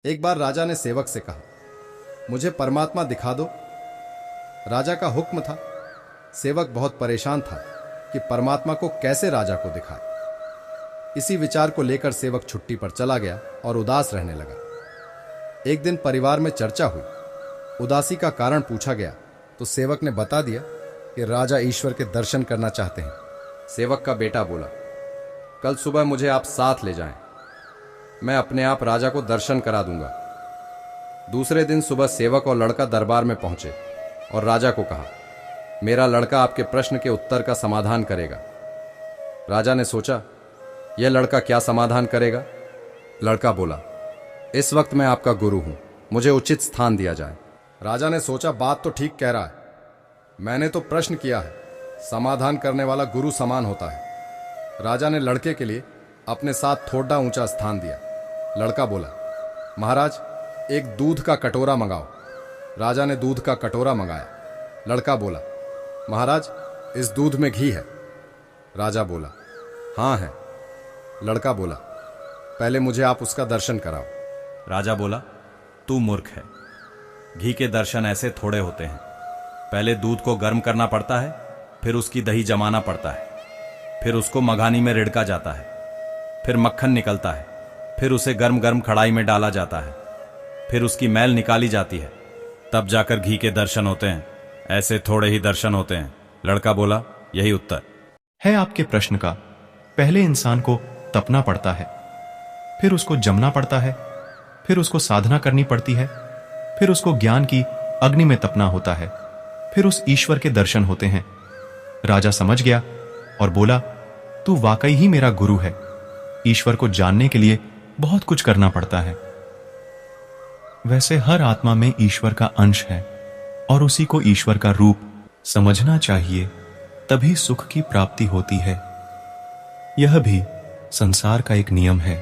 एक बार राजा ने सेवक से कहा, मुझे परमात्मा दिखा दो। राजा का हुक्म था। सेवक बहुत परेशान था कि परमात्मा को कैसे राजा को दिखाए। इसी विचार को लेकर सेवक छुट्टी पर चला गया और उदास रहने लगा। एक दिन परिवार में चर्चा हुई। उदासी का कारण पूछा गया तो सेवक ने बता दिया कि राजा ईश्वर के दर्शन करना चाहते हैं। सेवक का बेटा बोला, कल सुबह मुझे आप साथ ले जाएं, मैं अपने आप राजा को दर्शन करा दूंगा। दूसरे दिन सुबह सेवक और लड़का दरबार में पहुंचे और राजा को कहा, मेरा लड़का आपके प्रश्न के उत्तर का समाधान करेगा। राजा ने सोचा, यह लड़का क्या समाधान करेगा। लड़का बोला, इस वक्त मैं आपका गुरु हूं, मुझे उचित स्थान दिया जाए। राजा ने सोचा, बात तो ठीक कह रहा है, मैंने तो प्रश्न किया है, समाधान करने वाला गुरु समान होता है। राजा ने लड़के के लिए अपने साथ थोड़ा ऊंचा स्थान दिया। लड़का बोला, महाराज एक दूध का कटोरा मंगाओ। राजा ने दूध का कटोरा मंगाया। लड़का बोला, महाराज इस दूध में घी है। राजा बोला, हाँ है। लड़का बोला, पहले मुझे आप उसका दर्शन कराओ। राजा बोला, तू मूर्ख है, घी के दर्शन ऐसे थोड़े होते हैं। पहले दूध को गर्म करना पड़ता है, फिर उसकी दही जमाना पड़ता है, फिर उसको मघानी में रिड़का जाता है, फिर मक्खन निकलता है, फिर उसे गर्म गर्म कढ़ाई में डाला जाता है, फिर उसकी मैल निकाली जाती है, तब जाकर घी के दर्शन होते हैं। ऐसे थोड़े ही दर्शन होते हैं। लड़का बोला, यही उत्तर है आपके प्रश्न का। पहले इंसान को तपना पड़ता है, फिर उसको जमना पड़ता है, फिर उसको साधना करनी पड़ती है, फिर उसको ज्ञान की अग्नि में तपना होता है, फिर उस ईश्वर के दर्शन होते हैं। राजा समझ गया और बोला, तू वाकई ही मेरा गुरु है। ईश्वर को जानने के लिए बहुत कुछ करना पड़ता है। वैसे हर आत्मा में ईश्वर का अंश है और उसी को ईश्वर का रूप समझना चाहिए, तभी सुख की प्राप्ति होती है। यह भी संसार का एक नियम है।